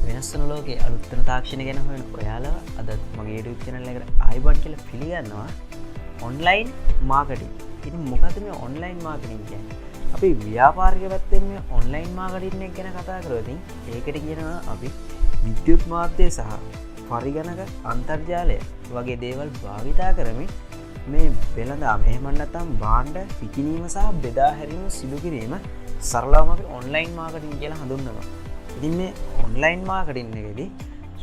වෙනස් වෙන ලෝකයේ අලුත් වෙන තාක්ෂණ ගැන හොයන ඔයාලා අද මගේ YouTube channel එකට ආයිබන් කියලා පිළිගන්නවා online marketing. ඉතින් මොකද මේ online marketing කියන්නේ? අපි ව්‍යාපාරික පැත්තෙන් මේ online marketing එක ගැන කතා කරොත් ඒකට කියනවා අපි විද්‍යුත් මාධ්‍ය සහ පරිගණක අන්තර්ජාලය වගේ දේවල් භාවිතා කරමින් මේ වෙළඳාම එහෙම නැත්නම් භාණ්ඩ විකිණීම සහ බෙදා හැරීම සිදු කිරීම සරලවම අපි online marketing කියලා හඳුන්වනවා. ඉතින් මේ online marketing එකේදී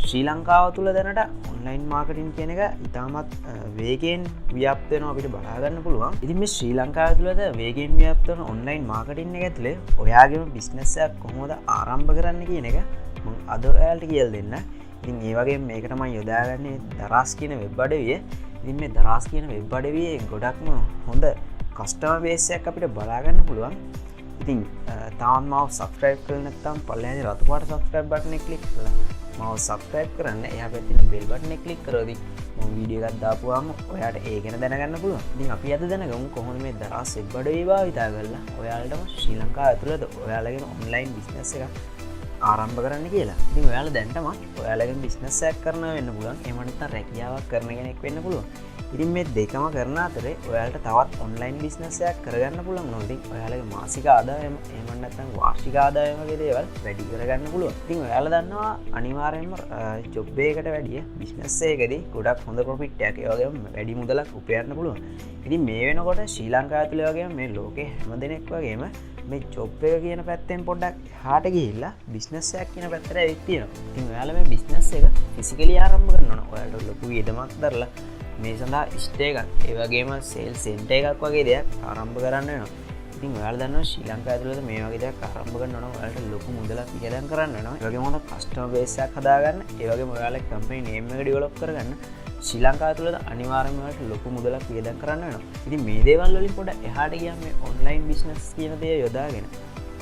ශ්‍රී ලංකාව තුල දැනට online marketing කියන එක ඉතාමත් වේගයෙන් ව්‍යාප්ත වෙනවා අපිට බලා ගන්න පුළුවන්. ඉතින් මේ ශ්‍රී ලංකාව තුලද වේගයෙන් ව්‍යාප්ත වෙන online marketing එක ඇතුලේ ඔයාගේම business එකක් කොහොමද ආරම්භ කරන්න කියන එක මම අද ඔයාලට කියලා දෙන්න. ඉතින් ඒ වගේම මේකට මම යොදාගන්නේ දරාස් කියන වෙබ් අඩවිය. ඉතින් මේ දරාස් කියන වෙබ් අඩවියේ ගොඩක්ම හොඳ කස්ටමර් බේස් එකක් අපිට බලා ගන්න පුළුවන්. ඉතින් තාම මාව සබස්ක්‍රයිබ් කරලා නැත්නම් පල්ලෙහාදී රතු පාට සබස්ක්‍රයිබ් බටන් එක ක්ලික් කරලා මාව සබස්ක්‍රයිබ් කරන්න. එහා පැත්තේ තියෙන බෙල් බටන් එක ක්ලික් කරොත් මම වීඩියෝ එකක් දාපුවාම ඔයාට ඒ ගැන දැනගන්න පුළුවන්. ඉතින් අපි අද දැනගමු කොහොමද මේ දරාස් වෙබ් අඩවිය භාවිතා කරලා ඔයාලටම ශ්‍රී ලංකාව ඇතුළත ඔයාලගේ ඔන්ලයින් බිස්නස් එකක් ආරම්භ කරන්න කියලා. ඉතින් ඔයාලා දැන්ටම ඔයාලගේ බිස්නස් එකක් කරනවා වෙන්න පුළුවන්. එහෙම නැත්නම් රැකියාවක් කරන කෙනෙක් වෙන්න පුළුවන්. ඉතින් මේ දෙකම කරන අතරේ ඔයාලට තවත් ඔන්ලයින් බිස්නස් එකක් කරගන්න පුළුවන් නෝ. ඉතින් ඔයාලගේ මාසික ආදායම එහෙම නැත්නම් වාර්ෂික ආදායම වගේ දේවල් වැඩි කරගන්න පුළුවන්. ඉතින් ඔයාලා දන්නවා අනිවාර්යයෙන්ම ජොබ් එකකට වැඩිය බිස්නස් එකකදී ගොඩක් හොඳ ප්‍රොෆිට් එකක් ඒ වගේම වැඩි මුදලක් උපයන්න පුළුවන්. ඉතින් මේ වෙනකොට ශ්‍රී ලංකාව තුළ වගේම මේ ලෝකේ හැම දෙනෙක් වගේම මේ ජොබ් එක කියන පැත්තෙන් පොඩ්ඩක් එහාට ගිහිල්ලා බිස්නස් එකක් කියන පැත්තට ඇවිත් තියෙනවා. ඉතින් ඔයාලා මේ බිස්නස් එක ෆිසිකලි ආරම්භ කරන්න ඕන. ඔයාලට ලොකු වියදමක් දරලා මේ සඳහා ස්ටේ එකක් ඒ වගේම සේල් සෙන්ටර් එකක් වගේ දෙයක් ආරම්භ කරන්න වෙනවා. ඉතින් ඔයාලා දන්නවා ශ්‍රී ලංකාව ඇතුළත මේ වගේ දෙයක් ආරම්භ කරනවා නම් ඔයාලට ලොකු මුදලක් වියදම් කරන්න වෙනවා. ඒ වගේම හොඳ කස්ටමර් බේස් එකක් හදාගන්න, ඒ වගේම ඔයාලගේ කම්පැනි නේම් එක ඩෙවලොප් කරගන්න ශ්‍රී ලංකාව තුළ අනිවාර්යයෙන්ම ඔයාලට ලොකු මුදලක් වියදම් කරන්න වෙනවා. ඉතින් මේ දේවල් වලින් පොඩ එහාට ගියාම මේ ඔන්ලයින් බිස්නස් කියන දේ යොදාගෙන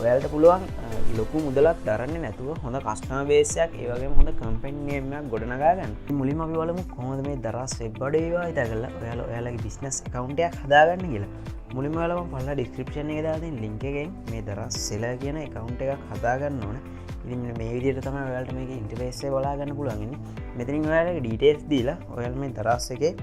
ඔයාලට පුළුවන් ලොකු මුදලක් දරන්නේ නැතුව හොඳ කස්ටමර් බේස් එකක් ඒ වගේම හොඳ කම්පැනි නේම් එකක් ගොඩනගා ගන්න. ඉතින් මුලින්ම අපි බලමු කොහොමද මේ දරාස් වෙබ් අඩවිය භාවිතා කරලා ඔයාලා ඔයාලගේ බිස්නස් account එකක් හදාගන්න කියලා. මුලින්ම ඔයාලා මම පල්ලා description එකේ දාලා තියෙන link එකෙන් මේ දරාස් seller කියන account එකක් හදාගන්න ඕනේ. ඉතින් මේ විදිහට තමයි ඔයාලට මේකේ ඉන්ටර්ෆේස් එක බලා ගන්න පුළුවන් ඉන්නේ. මෙතනින් ඔයාලගේ details දීලා ඔයාලා මේ දරාස් එකේ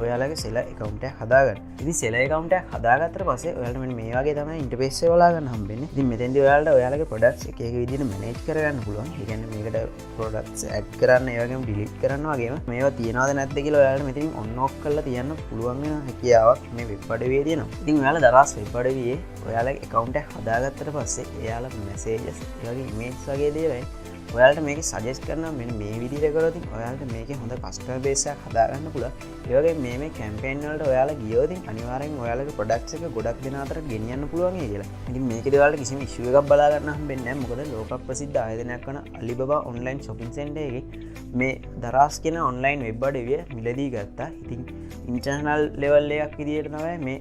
ඔයාලගේ seller account එකක් හදාගන්න. ඉතින් seller account එකක් හදාගත්තට පස්සේ ඔයාලට මෙන්න මේ වගේ තමයි ඉන්ටර්ෆේස් එක බලා ගන්න හම්බෙන්නේ. ඉතින් මෙතෙන්දී ඔයාලට ඔයාලගේ products එක එක විදිහට manage කරගන්න පුළුවන්. ඒ කියන්නේ මේකට products add කරන්න, ඒ වගේම delete කරන්න වගේම මේවා තියනවද නැද්ද කියලා ඔයාලට මෙතනින් on off කරලා තියන්න පුළුවන් වෙන හැකියාවක් මේ වෙබ් අඩවියේ තියෙනවා. ඉතින් ඔයාලා දරාස් වෙබ් අඩවියේ ඔයාලගේ account එක හදාගත්තට පස්සේ එයාලා messages, ඒ වගේ emails වගේ දේවල් ඔයාලට මේක සජෙස්ට් කරනවා මෙන්න මේ විදිහට කරොත් ඔයාලට මේකේ හොඳ කස්ටමර් බේස් එකක් හදාගන්න පුළුවන්. ඒ වගේම මේ කැම්පේන් වලට ඔයාලා ගියොත් අනිවාර්යෙන් ඔයාලගේ ප්‍රොඩක්ට්ස් එක ගොඩක් දෙනා අතර ගෙනියන්න පුළුවන් කියලා. ඉතින් මේකේදී ඔයාලට කිසිම ඉෂුව එකක් බලා ගන්න හම්බෙන්නේ නැහැ. මොකද ලෝක ප්‍රසිද්ධ ආයතනයක් වන Alibaba online shopping center එකේ මේ දරාස් කියන online වෙබ් අඩවිය මිලදී ගත්තා. ඉතින් ඉන්ටර්නල් ලෙවල් එකක් විදිහට තමයි මේ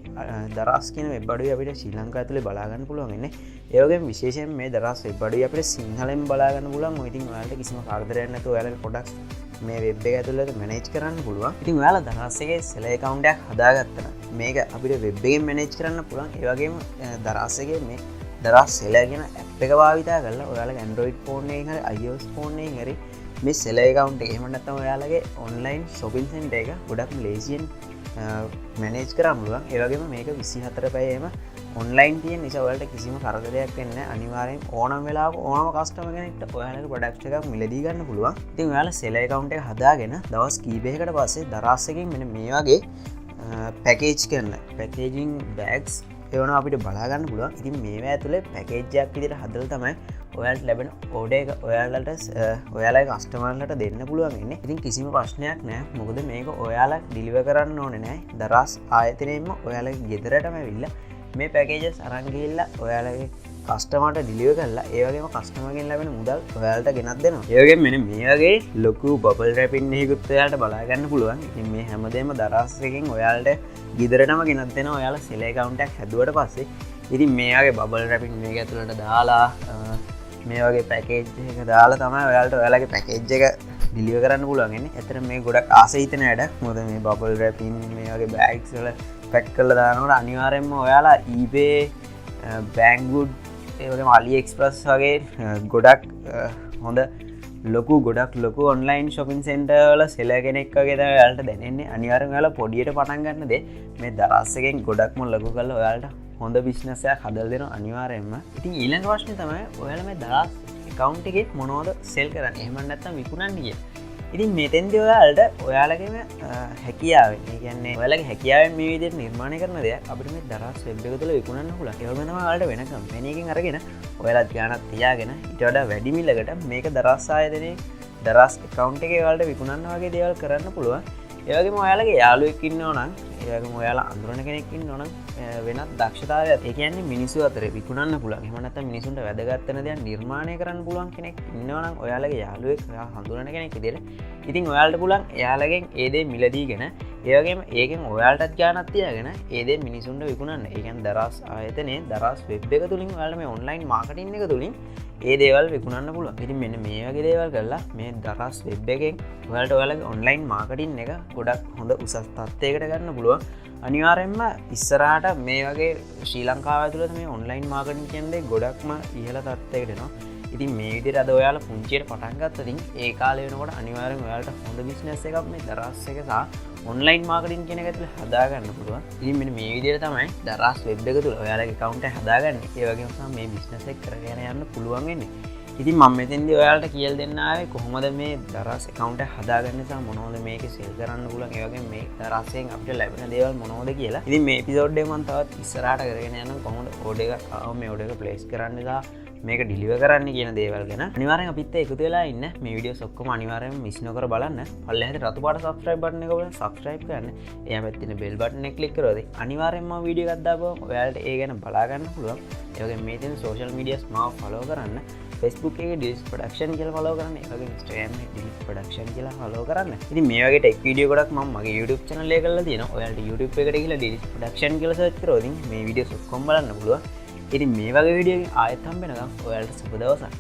දරාස් කියන වෙබ් අඩවිය අපිට ශ්‍රී ලංකාව ඇතුලේ බලා ගන්න පුළුවන් ඉන්නේ. ඒ වගේම විශේෂයෙන් මේ දරාස් වෙබ් අඩවිය අපිට සිංහලෙන් බලා ගන්න පුළුවන්. ඉතින් ඔයාලට කිසිම කරදරයක් නැතුව ඔයාලගේ ප්‍රොඩක්ට්ස් මේ වෙබ් එක ඇතුළත මැනේජ් කරන්න පුළුවන්. ඉතින් ඔයාලා දරාස් එකේ seller account එකක් හදාගත්තා. මේක අපිට වෙබ් එකෙන් මැනේජ් කරන්න පුළුවන්. ඒ වගේම දරාස් එකේ මේ දරාස් seller කියන app එක භාවිතා කරලා ඔයාලගේ Android phone එකකින් හරි iOS phone එකකින් හරි මේ seller account එක එහෙම නැත්නම් ඔයාලගේ online shopping center එක ගොඩක්ම ලේසියෙන් මැනේජ් කරන්න පුළුවන්. ඒ වගේම මේක 24 පැයෙම ඔන්ලයින් තියෙන නිසා ඔයාලට කිසිම කරදරයක් වෙන්නේ නැහැ. අනිවාර්යෙන් ඕනම වෙලාවක ඕනම කස්ටමර් කෙනෙක්ට ඔයාලගේ ප්‍රොඩක්ට් එකක් මිලදී ගන්න පුළුවන්. ඉතින් ඔයාලා seller account එක හදාගෙන දවස් කීපයකට පස්සේ දරාස් එකෙන් මෙන්න මේ වගේ පැකේජ් කරන පැකේජින් බෑග්ස් ඒවනවා අපිට බලා ගන්න පුළුවන්. ඉතින් මේවා ඇතුලේ පැකේජ් එකක් විදිහට හදලා තමයි ඔයාලට ලැබෙන ඕඩර් එක ඔයාලට ඔයාලගේ කස්ටමර්ලට දෙන්න පුළුවන් ඉන්නේ. ඉතින් කිසිම ප්‍රශ්නයක් නැහැ. මොකද මේක ඔයාලා ඩිලිවර් කරන්න ඕනේ නැහැ. දරාස් ආයතනයෙන්ම ඔයාලගේ ගෙදරටම ඇවිල්ලා මේ පැකේජස් අරන් ගිහිල්ලා ඔයාලගේ කස්ටමර්ට ඩිලිවර් කරලා ඒ වගේම කස්ටමර්ගෙන් ලැබෙන මුදල් ඔයාලට ගෙනත් දෙනවා. ඒ වගේම මෙන්න මේ වගේ ලොකු බබල් රැපින් එකකුත් ඔයාලට බලා ගන්න පුළුවන්. ඉතින් මේ හැමදේම දරාස් එකකින් ඔයාලට ගෙදරටම ගෙනත් දෙනවා. ඔයාලා seller account එකක් හැදුවට පස්සේ ඉතින් මේ වගේ බබල් රැපින් මේක ඇතුළට දාලා මේ වගේ පැකේජ් එක දාලා තමයි ඔයාලට ඔයාලගේ පැකේජ් එක ඩිලිවර් කරන්න පුළුවන් ඉන්නේ. ඇත්තට මේ ගොඩක් ආසයි හිතෙන වැඩක්. මොකද මේ බබල් රැපින් මේ වගේ බෑග්ස් වල පැක් කරලා දානකොට අනිවාර්යයෙන්ම ඔයාලා eBay, Banggood, ඒ වගේම AliExpress වගේ ගොඩක් හොඳ ගොඩක් ලොකු ඔන්ලයින් ශොපින් සෙන්ටර්වල සෙල කෙනෙක් වගේ තමයි ඔයාලට දැනෙන්නේ. අනිවාර්යෙන් ඔයාලා පොඩියට පටන් ගන්න දේ මේ දරස් එකෙන් ගොඩක්ම ලොකු කරලා ඔයාලට හොඳ බිස්නස් එකක් හදලා දෙනවා අනිවාර්යෙන්ම. ඉතින් ඊළඟ ප්‍රශ්නේ තමයි ඔයාලා මේ දරස් account එකේ මොනවද සෙල් කරන්නේ? එහෙම නැත්නම් විකුණන්නේ කියලා. ඉතින් මෙතෙන්දී ඔයාලගේම හැකියාවෙන්, ඒ කියන්නේ ඔයාලගේ හැකියාවෙන් මේ විදිහට නිර්මාණය කරන දෙයක් අපිට මේ දරස් වෙබ් එක තුළ විකුණන්න පුළුවන්. ඒ වගේම තමයි ඔයාලට වෙන කම්පැනි එකකින් අරගෙන ඔයාලා ගාණක් තියාගෙන ඊට වඩා වැඩි මිලකට මේක දරස් ආයතනයේ දරස් account එකේ ඔයාලට විකුණන්න වගේ දේවල් කරන්න පුළුවන්. ඒ වගේම ඔයාලගේ යාළුවෙක් ඉන්නෝ නම්, ඒ වගේම ඔයාලා අඳුරන කෙනෙක් ඉන්නෝ නම් වෙනත් දක්ෂතාවයක්, ඒ කියන්නේ මිනිස්සු අතර විකුණන්න පුළුවන්. එහෙම නැත්නම් මිනිසුන්ට වැදගත් වෙන දේවල් නිර්මාණය කරන්න පුළුවන් කෙනෙක් ඉන්නවා නම් ඔයාලගේ යාළුවෙක්, ඔයා හඳුනන කෙනෙක් විදිහට ඉතින් ඔයාලට පුළුවන් එයාලගෙන් ඒ දේ මිලදීගෙන ඒ වගේම ඒකෙන් ඔයාලටත් ගාණක් තියාගෙන ඒ දේ මිනිසුන්ට විකුණන්න. ඒ කියන්නේ දරස් ආයතනයේ දරස් වෙබ් එක තුලින් ඔයාලට මේ ඔන්ලයින් මාකටිං එක තුලින් ඒ දේවල් විකුණන්න පුළුවන්. ඉතින් මෙන්න මේ වගේ දේවල් කරලා මේ දරස් වෙබ් එකෙන් ඔයාලට ඔයාලගේ ඔන්ලයින් මාකටිං එක ගොඩක් හොඳ උසස් තත්ත්වයකට ගන්න පුළුවන්. අනිවාර්යෙන්ම ඉස්සරහට මේ වගේ ශ්‍රී ලංකාව ඇතුළත මේ ඔන්ලයින් මාකටිං කියන්නේ ගොඩක්ම ඉහළ තත්ත්වයකට එනවා. ඉතින් මේ විදිහට අද ඔයාලා පුංචියට පටන් ගත්තොත් ඉතින් ඒ කාලේ වෙනකොට අනිවාර්යෙන් ඔයාලට හොඳ බිස්නස් එකක් මේ දරස් එක සහ ඔන්ලයින් මාකටිං කියන එක ඇතුළේ හදා ගන්න පුළුවන්. ඉතින් මෙන්න මේ විදිහට තමයි දරස් වෙබ් එක තුළ ඔයාලගේ account එක හදාගන්නේ. ඒ වගේම තමයි මේ බිස්නස් එක කරගෙන යන්න පුළුවන් වෙන්නේ. ඉතින් මම මෙතෙන්දී ඔයාලට කියලා දෙන්න ආවේ කොහොමද මේ දරස් account එක හදාගන්නේ සහ මොනවද මේකේ සෙල් කරන්න පුළුවන්. ඒ වගේම මේ දරස්ෙන් අපිට ලැබෙන දේවල් මොනවද කියලා. ඉතින් මේ එපිසෝඩ් එක මම තවත් ඉස්සරහට කරගෙන යනවා කොහොමද ඕඩර් එකක් ආවම මේ ඕඩර් එක ප්ලේස් කරන්න සහ මේක ඩිලිවර් කරන්න කියන දේවල් ගැන. අනිවාර්යෙන් අපිත් එකතු වෙලා ඉන්න. මේ වීඩියෝස් ඔක්කොම අනිවාර්යෙන් මිස් නොකර බලන්න. පල්ලෙහාට රතු පාට subscribe button එක ඔබලා subscribe කරන්න. එයාම තියෙන bell button එක click කරොත් අනිවාර්යෙන්ම මම වීඩියෝ එකක් දාපුවම ඔයාලට ඒ ගැන බලා ගන්න පුළුවන්. ඒ වගේම මේ තියෙන social medias මාව follow කරන්න. Facebook එකේ Dileesh production කියලා follow කරන්න. ඒ වගේම Instagram එකේ Dileesh production කියලා follow කරන්න. ඉතින් මේ වගේ tech video ගොඩක් මම මගේ YouTube channel එකේ කරලා තියෙනවා. ඔයාලට YouTube එකට ගිහලා Dileesh production කියලා search කරොත් මේ වීඩියෝස් ඔක්කොම බලන්න පුළුවන්. ඉතින් මේ වගේ වීඩියෝ එකකින් ආයෙත් හම්බ වෙනකම් ඔයාලට සුබ දවසක්.